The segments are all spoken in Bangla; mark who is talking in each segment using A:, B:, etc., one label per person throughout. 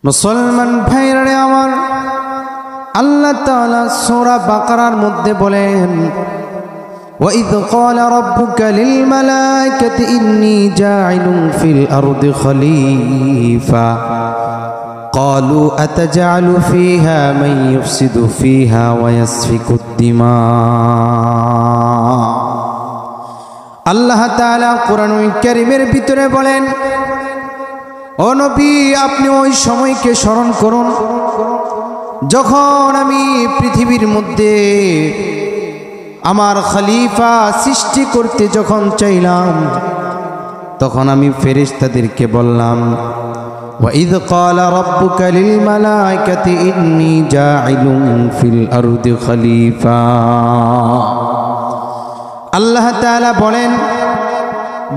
A: মুসলমান ভাইরা আমার, আল্লাহ তাআলা সূরা বাকারার মধ্যে বলেন, وَإِذْ قَالَ رَبُّكَ لِلْمَلَائِكَةِ إِنِّي جَاعِلٌ فِي الْأَرْضِ خَلِيفَةً قَالُوا أَتَجْعَلُ فِيهَا مَن يُفْسِدُ فِيهَا وَيَسْفِكُ الدِّمَاءَ। আল্লাহ তাআলা কোরআনুল কারীমের ভিতরে বলেন, ও নবী, আপনি ওই সময়কে স্মরণ করুন যখন আমি পৃথিবীর মধ্যে আমার খলিফা সৃষ্টি করতে যখন চাইলাম, তখন আমি ফেরেশতাদেরকে বললাম, وَإِذْ قَالَ رَبُّكَ لِلْمَلَائِكَةِ إِنِّي جَاعِلٌ فِي الْأَرْضِ خَلِيفَةً। আল্লাহ তাআলা বলেন,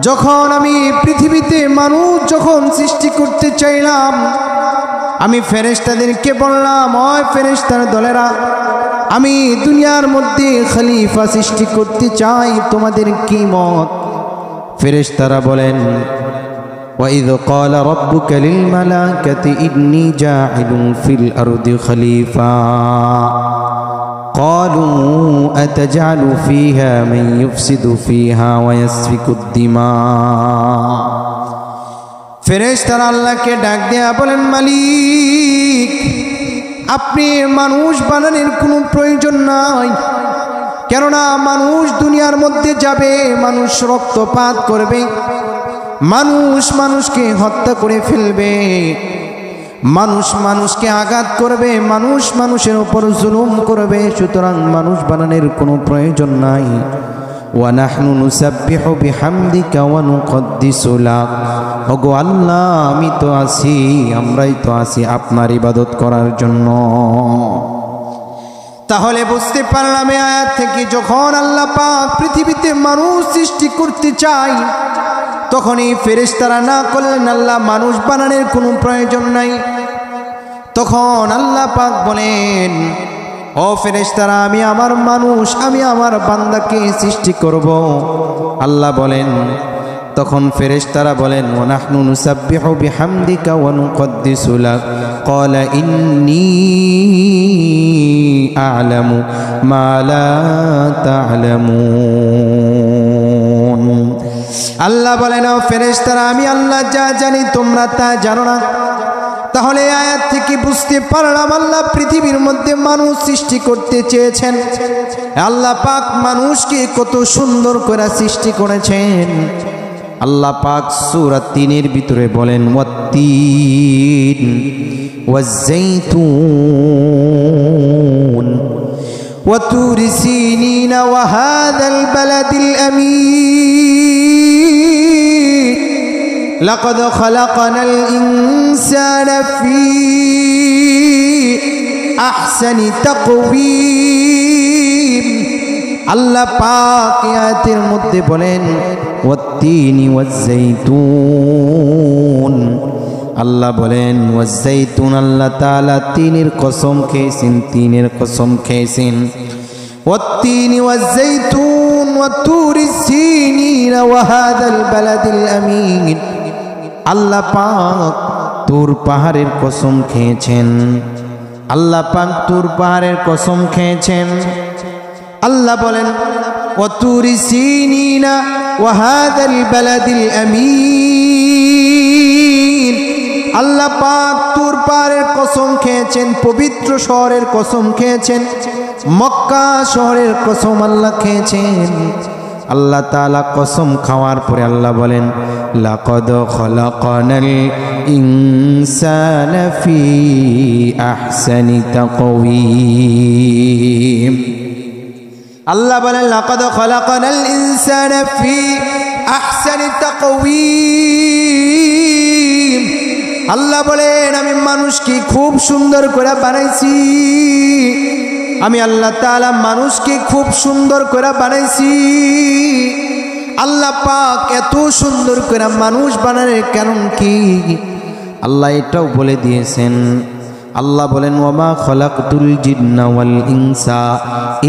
A: যখন আমি পৃথিবীতে মানুষ যখন সৃষ্টি করতে চাইলাম, আমি ফেরেশতাদেরকে বললাম, ওই ফেরেশতার দলেরা, আমি দুনিয়ার মধ্যে খলিফা সৃষ্টি করতে চাই, তোমাদের কি মত? ফেরেশতারা বলেন, وَإِذْ قَالَ رَبُّكَ لِلْمَلَائِكَةِ إِنِّي جَاعِلٌ فِي الْأَرْضِ خَلِيفَةً قَالُوا أَتَجْعَلُ فِيهَا مَن يُفْسِدُ فِيهَا وَيَسْفِكُ الدِّمَاءَ। ফেরেশতারা আল্লাহকে ডাক দেয়া বলেন, মালিক, আপনি মানুষ বানানোর কোনো প্রয়োজন নাই, কেননা মানুষ দুনিয়ার মধ্যে যাবে, মানুষ রক্তপাত করবে, মানুষ মানুষকে হত্যা করে ফেলবে, মানুষ মানুষকে আঘাত করবে, মানুষ মানুষের উপর জুলুম করবে, সুতরাং মানুষ বানানোর কোনো প্রয়োজন নাই। ওয়ানাহনু নুসাব্বিহু বিহামদিকা ওয়া নুকদ্দিসু লাক। ওগো আল্লাহ, আমি তো আছি, আমরাই তো আছি আপনার ইবাদত করার জন্য। তাহলে বুঝতে পারলাম এই আয়াত থেকে, যখন আল্লাহ পাক পৃথিবীতে মানুষ সৃষ্টি করতে চাই, তখনই ফেরেশতারা না করলেন আল্লাহ মানুষ বানানোর কোনো প্রয়োজন নাই। তখন আল্লাহ পাক বলেন, ও ফেরেশতারা, আমি আমার মানুষ, আমি আমার বান্দাকে সৃষ্টি করব। আল্লাহ বলেন, তখন ফেরেশতারা বলেন, ওয়া নাহনু নুসাব্বিহু বিহামদিকা ওয়া নুকদ্দিসু লাক ক্বালা ইন্নী আ'লামু মা লা তা'লামুন। আল্লাহ বলেন, ও ফেরেশতারা, আমি আল্লাহ যা জানি তোমরা তা জানো না। তাহলে আয়াত থেকে বুঝতে পারলাম আল্লাহ পৃথিবীর মধ্যে মানুষ সৃষ্টি করতে চেয়েছেন। আল্লাহ পাক মানুষকে কত সুন্দর করে সৃষ্টি করেছেন। আল্লাহ পাক সূরা ৩-এর ভিতরে বলেন, ওয়াত-তিন ওয়াজ-যাইতুন ওয়া তুরি সিনিন ওয়া হাযাল বালাদিল আমিন লাকাদ খালাকনাল ইনসানা ফি আহসানি তাকওয়িম। আল্লাহ পাক আয়াতের মধ্যে বলেন, ওয়াত-তিনি ওয়াজ-যাইতুন। আল্লাহ বলেন ওয়াজ-যাইতুন, আল্লাহ তাআলা তিনের কসম খেয়েছেন, তিনের কসম খেয়েছেন। ওয়াত-তিনি ওয়াজ-যাইতুন ওয়া তুরি সিনিন ওয়া হাযাল বালাদিল আমিন। আল্লাহ পাক তুর পাহাড়ের কসম খেয়েছেন। আল্লাহ পাক তুর পাহাড়ের কসম খেয়েছেন। আল্লাহ বলেন, ওয়া তুরি সিনিন ওয়া হাযাল বালাদিল আমিন। আল্লাহ পাক তুর পাহাড়ের কসম খেয়েছেন, পবিত্র শহরের কসম খেয়েছেন, মক্কা শহরের কসম আল্লাহ খেয়েছেন। আল্লাহ তাআলা কসম খাওয়ার পরে আল্লাহ বলেন, লাকাদ খালাকনাল ইনসানা ফি আহসানি তাকওয়িম। আল্লাহ বলেন, লাকাদ খালাকনাল ইনসানা ফি আহসানি তাকওয়িম। আল্লাহ বলেন, আমি মানুষকে খুব সুন্দর করে বানাইছি। আমি আল্লাহ তাআলা মানুষকে খুব সুন্দর করে বানাইছি। আল্লাহ পাক এত সুন্দর করে মানুষ বানানোর কারণ কি আল্লাহ এটাও বলে দিয়েছেন। আল্লাহ বলেন, ওয়ামা খালাকতুল জিন্না ওয়াল ইনসা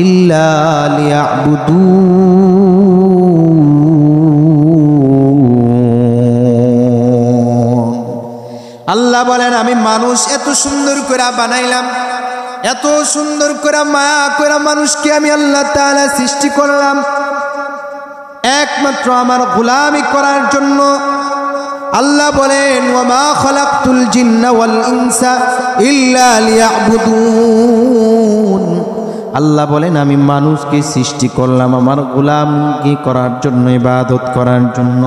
A: ইল্লা লিয়াবুদুন। আল্লাহ আল্লাহ বলেন আমি মানুষ এত সুন্দর করে বানাইলাম, এত সুন্দর করে মায়া করে মানুষকে আমি আল্লাহ তাআলা সৃষ্টি করলাম একমাত্র আমার গোলামি করার জন্য। আল্লাহ বলেন ওয়ামা খালাকতুল জিন্না ওয়াল ইনসা ইল্লা লিয়াবুদুন। আল্লাহ বলেন আমি মানুষকে সৃষ্টি করলাম আমার গোলামি করার জন্য, ইবাদত করার জন্য।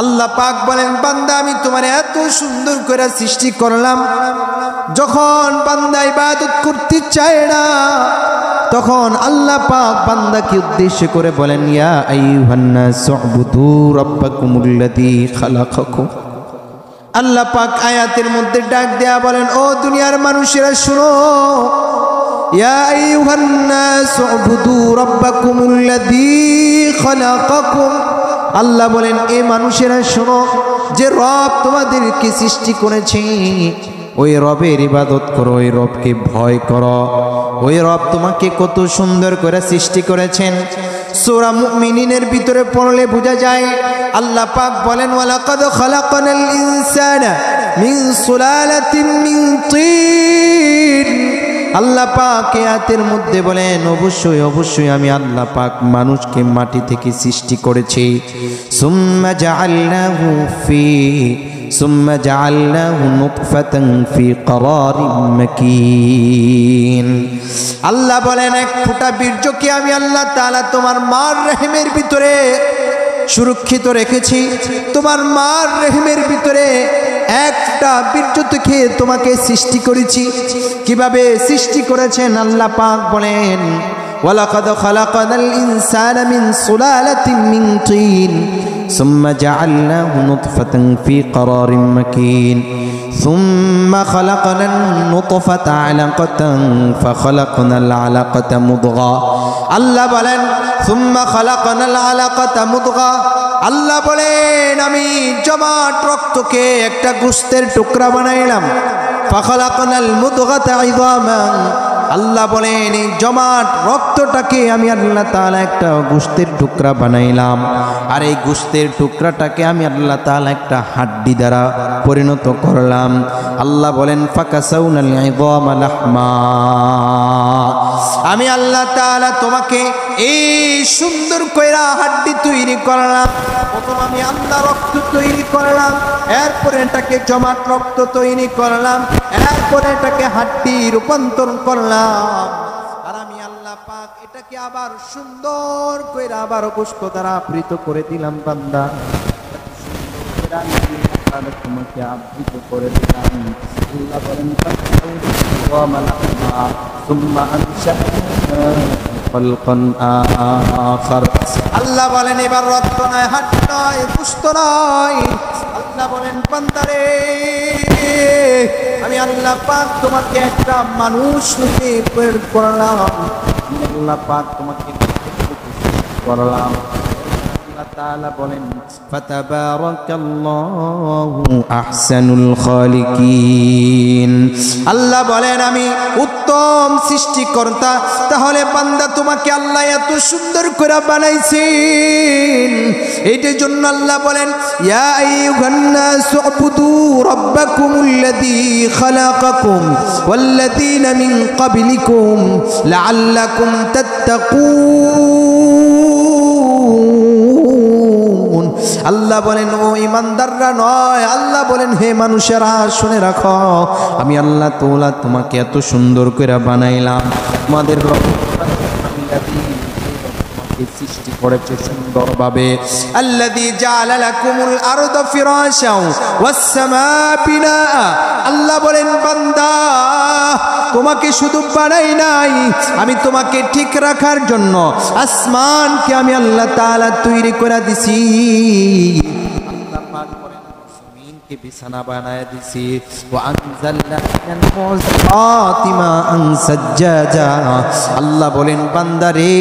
A: আল্লাহ পাক বলেন বান্দা আমি তোমার এত সুন্দর করে সৃষ্টি করলাম, যখন বান্দা ইবাদত করতে চায় না তখন আল্লাহ পাক বান্দাকে উদ্দেশ্য করে বলেন ইয়া আইয়ুহান নাসু উবুদু রাব্বাকুমুল্লাযী খালাকাকুম। আল্লাহ পাক আয়াতের মধ্যে ডাক দেয়া বলেন ও দুনিয়ার মানুষেরা শুনো, ইয়া আইয়ুহান নাসু উবুদু রাব্বাকুমুল্লাযী খালাকাকুম। আল্লাহ বলেন এ মানুষেরা শোনো, যে রব তোমাদেরকে সৃষ্টি করেছে ওই রবের ইবাদত করো, ওই রবকে ভয় করো। ওই রব তোমাকে কত সুন্দর করে সৃষ্টি করেছেন। সূরা মুমিনিনের ভিতরে পড়লে বোঝা যায় আল্লাহ পাক বলেন ওয়ালাকাদ খালাকনাল ইনসানা মিন সুলালাতিন মিন তিন। আল্লাহ পাক আয়াতের মধ্যে বলেন অবশ্যই অবশ্যই আমি আল্লাহ পাক মানুষকে মাটি থেকে সৃষ্টি করেছি। সুম্মা জাআলনাহু নুতফাতান ফি করারিম মাকিন। আল্লাহ বলেন এক ফোঁটা বীর্যকে আমি আল্লাহ তাআলা তোমার মার রহমের ভিতরে সুরক্ষিত রেখেছি। তোমার মার রহমের ভিতরে একটা বীর্য থেকে তোমাকে সৃষ্টি করেছি। কিভাবে সৃষ্টি করেছেন আল্লাহ পাক বলেন ওয়ালাকাদ খালাকনাল ইনসানা মিন সুলালাতিন মিন তিন সুম্মা জাআলনাহু নুতফাতান ফি করারিম মাকিন সুম্মা খালাকনান নুতফাতা আলাকাতান ফাখালাকনাল আলাকাতা মুদগা। আল্লাহ বলেন সুম্মা খালাকনাল আলাকাতা মুদগা। আল্লাহ বলেন আমি জমাট রক্তকে একটা গোশতের টুকরা বানাইলাম। ফাখালাকনাল মুদগাতা ইযামান। আল্লাহ বলেন এই জমাট রক্তটাকে আমি আল্লাহ তাআলা একটা গোশতের টুকরা বানাইলাম, আর এই গোশতের টুকরাটাকে আমি আল্লাহ তাআলা একটা হাড্ডি দ্বারা পরিণত করলাম। আল্লাহ বলেন ফাকাসাউনাল ইযামা লাহমা। আমি আল্লাহ তাআলা তোমাকে এই সুন্দর কইরা হাড্ডি তৈরি করলাম। প্রথম আমি আল্লাহ রক্ত তৈরি করলাম, এরপরে এটাকে জমাট রক্ত তৈরি করলাম, এরপরে এটাকে হাড্ডি রূপান্তর করলাম। আর আমি আল্লাহ পাক এটাকে আবার সুন্দর কইরা আবার গোশত দ্বারা আবৃত করে দিলাম। বান্দা তোমাকে আবৃত করে দিলাম। আল্লাহ বলেন আল্লাহ বলেন এবার রক্ত নয়, হাড্ডি নয়, গোশত নয়। আল্লাহ বলেন বান্দারে আমি আল্লাহ পাক তোমাকে একটা মানুষ রূপে তৈরি করলাম। আল্লাহ পাক তোমাকে করলাম। আল্লাহ তাআলা বলেন ফাতাবারাকাল্লাহু আহসানুল খালিকিন। আল্লাহ বলেন আমি উত্তম সৃষ্টিকর্তা। তাহলে বান্দা তোমাকে আল্লাহ এত সুন্দর করে বানাইছেন, এইটার জন্য আল্লাহ বলেন ইয়া আইয়ুহান নাসু উবুদু রাব্বাকুমুল্লাযী খালাকাকুম ওয়াল্লাযীনা মিন ক্বাবলিকুম লাআল্লাকুম তাত্তাকুন। আল্লাহ বলেন ও ইমানদাররা নয়, আল্লাহ বলেন হে মানুষেরা শুনে রাখো আমি আল্লাহ তাআলা তোমাকে এত সুন্দর করে বানাইলাম। তোমাদের সৃষ্টি করেছে সুন্দরভাবে। আল্লাযী জাআলা লাকুমুল আরদা ফিরাশাও ওয়াস সামাআ বিনাআ। আল্লাহ বলেন বান্দা তোমাকে শুধু বানাই নাই, আমি তোমাকে ঠিক রাখার জন্য আসমানকে আমি আল্লাহ তাআলা তৈরি করে দিছি। আল্লাহ পাক বলেন জমিনকে বিছানা বানায় দিছি। ওয়া আনজালনা মিনাল মুযিরাতি মাআন সাজ্জাজা। আল্লাহ বলেন বান্দারে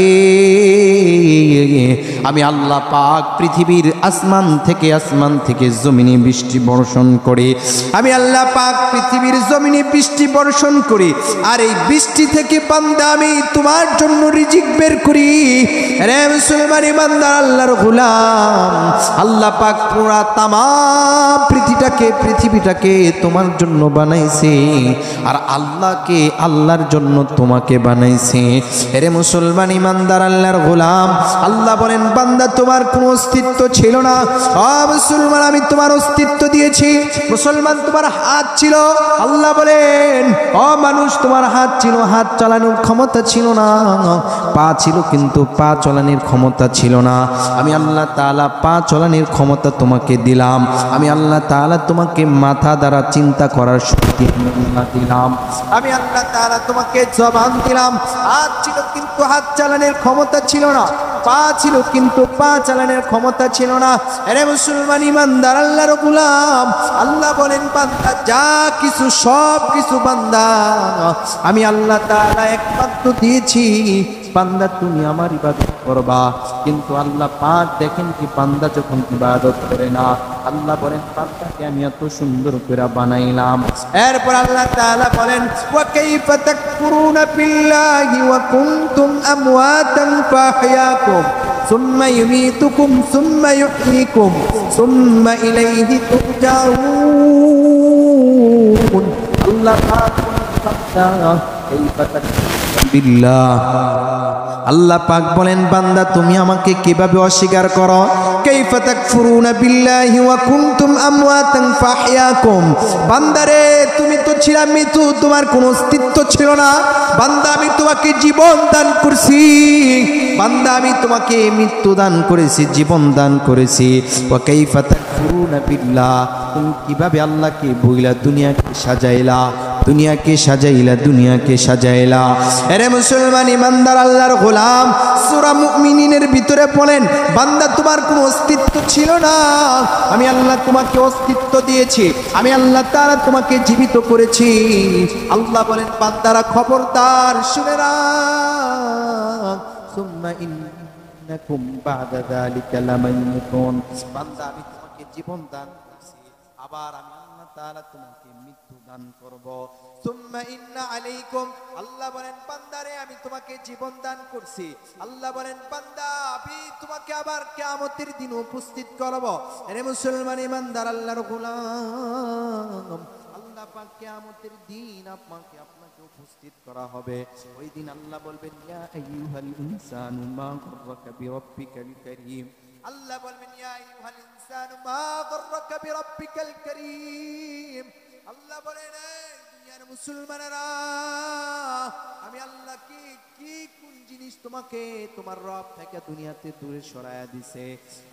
A: আমি আল্লাহ পাক পৃথিবীর আসমান থেকে জমিনে বৃষ্টি বর্ষণ করে, আমি আল্লাহ পাক পৃথিবীর জমিনে বৃষ্টি বর্ষণ করি, আর এই বৃষ্টি থেকে বান্দা আমি তোমার জন্য রিজিক বের করি। রে মুসলমান ইমানদার আল্লাহর গোলাম, আল্লাহ পাক পুরা তামাম পৃথিবী পৃথিবীটাকে তোমার জন্য বানাইছে, আর আল্লাহকে আল্লাহর জন্য তোমাকে বানাইছে। এরে মুসলমান ইমানদার আল্লাহর গোলাম, আল্লাহ বলেন বান্দা তোমার কোনো অস্তিত্ব ছিল না, মুসলমান আমি তোমার অস্তিত্ব দিয়েছি। মুসলমান তোমার হাত ছিল, আল্লাহ বলেন মানুষ তোমার হাত ছিল, হাত চালানোর ক্ষমতা ছিল না, পা ছিল কিন্তু পা চালানোর ক্ষমতা ছিল না। আমি আল্লাহ তাআলা পা চালানোর ক্ষমতা তোমাকে দিলাম। আমি আল্লাহ তাআলা তোমাকে মাথা দ্বারা চিন্তা করার শক্তি দিলাম। আমি আল্লাহ তাআলা তোমাকে জবান দিলাম। হাত ছিল কিন্তু হাত চালানোর ক্ষমতা ছিল না, পা ছিল কিন্তু পা চালানোর ক্ষমতা ছিল না। আরে মুসলমান ইমানদার আল্লাহর গোলাম, আল্লাহ বলেন বান্দা যা কিছু সব কিছু বান্দা আমি আল্লাহ তাআলা একমাত্র দিয়েছি, বান্দা তুমি আমার ইবাদত করবা। কিন্তু আল্লাহ পাক দেখেন কি বান্দা যখন ইবাদত করে না, আল্লাহ বলেন বান্দাকে আমি এত সুন্দর করে বানাইলাম। এরপর আল্লাহ তাআলা বলেন ওয়া কাইফা তাকফুরুনা বিল্লাহি ওয়া কুনতুম আমওয়াতান ফাহইয়াকুম সুম্মা ইউমীতুকুম সুম্মা ইউহয়িকুম সুম্মা ইলাইহি তুরজাউন। আল্লাহ পাক আল্লাহ পাক বলেন বান্দা তুমি আমাকে কিভাবে অস্বীকার করো? কাইফা তাকফুরুনা বিল্লাহি ওয়া কুনতুম আমওয়াতান ফাহইয়াকুম। বান্দারে তুমি তো ছিলা মৃত্যু, তোমার কোনো অস্তিত্ব ছিল না। বান্দা আমি তোমাকে জীবন দান করছি, বান্দা আমি তোমাকে মৃত্যু দান করেছি, জীবন দান করেছি। ওয়া কাইফা তাকফুরুনা বিল্লাহ, তুমি কিভাবে আল্লাহকে বইলা দুনিয়াকে সাজাইলা, দুনিয়াকে সাজাইলা, দুনিয়াকে সাজাইলা। আরে মুসলমান ইমানদার আল্লাহর গোলাম, সূরা মুমিনিনের ভিতরে বলেন বান্দা তোমার কোনো অস্তিত্ব ছিল না, আমি আল্লাহ তোমাকে অস্তিত্ব দিয়েছি, আমি আল্লাহ তাআলা তোমাকে জীবিত করেছি। আল্লাহ বলেন বান্দারা খবরদার শুনে রাখ, সুম্মা ইন্নাকুম বা'দা যালিকা লামাইতুন। বান্দা আমি তোমাকে জীবন দান করেছি, আবার আমি আল্লাহ তাআলা তোমাকে মৃত্যু দান করব। সুম্মা ইন্না আলাইকুম, আল্লাহ বলেন বান্দারে আমি তোমাকে জীবন দান করছি, আল্লাহ বলেন বান্দা আমি তোমাকে আবার কিয়ামতের দিন উপস্থিত করব। আরে মুসলমান ইমানদার আল্লাহর গোলাম, আল্লাহ পাক কিয়ামতের দিন আপনাকে উপস্থিত করা হবে। ওই দিন আল্লাহ বলবেন ইয়া আইয়ুহাল ইনসানু মা গাররাকা বিরাব্বিকাল কারীম। আল্লাহ বলবেন ইয়া আইয়ুহাল ইনসানু মা গাররাকা বিরাব্বিকাল কারীম। আল্লাহ বলেন দুনিয়ার মুসলমানেরা আমি আল্লাহ কি কোন জিনিস তোমাকে তোমার রব থেকে দুনিয়াতে দূরে সরায়া দিছে।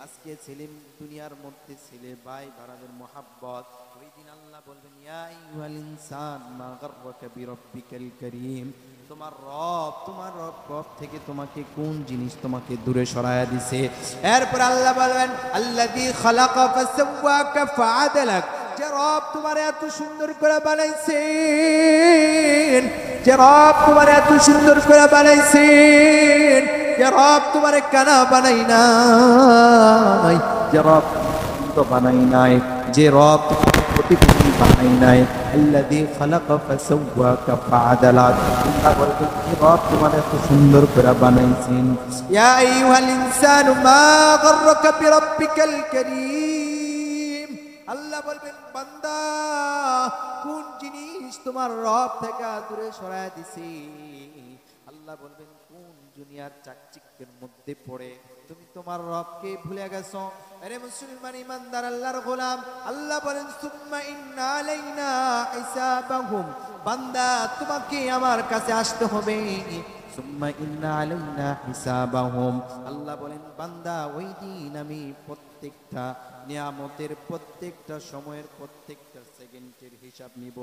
A: আজকে ছেলে দুনিয়ার মধ্যে ছেলে ভাই ভাড়াদের মোহাব্বত, ওই দিন আল্লাহ বলবেন ইয়া আইয়ুহাল ইনসান মা গাররাকা বিরাব্বিকাল কারীম। তোমার রব থেকে তোমাকে কোন জিনিস তোমাকে দূরে সরায়া দিছে। এরপর আল্লাহ বলবেন আল্লাযী খালাকা ফাসাওয়াকা ফাআদালাক। যে রব তোমার এত সুন্দর করে বানাইছেন, যে রব তোমার এত সুন্দর করে বানাইছেন, যে রব তোমার কানা বানাই নাই, যে রব বানাই নাই, যে রব প্রতিকূল বানাই নাই, আল্লাযী খালাকা ফাসাওয়াকা ফাআদালাক। আল্লাহ বলেন রব তোমার এত সুন্দর করে বানাইছেন। ইয়া আইয়ুহাল ইনসানু মা গাররাকা বিরাব্বিকাল কারীম। আল্লাহ বলবেন বান্দা কোন জিনিস তোমার রব থেকে দূরে সরায়া দিছি। আল্লাহ বলবেন কোন দুনিয়ার চাকচিক্যের মধ্যে পড়ে তুমি তোমার রবকে ভুলে গেছো। আরে মুসলমান ইমানদার আল্লাহর গোলাম, আল্লাহ বলেন সুম্মা ইন্না আলাইনা হিসাবাহুম। বান্দা তোমাকে আমার কাছে আসতে হবে। সুম্মা ইন্না আলাইনা হিসাবাহুম। আল্লাহ বলেন বান্দা ওই দিন আমি প্রত্যেকটা নিয়ামতের, প্রত্যেকটা সময়ের, প্রত্যেকটা সেকেন্ডের হিসাব নিব।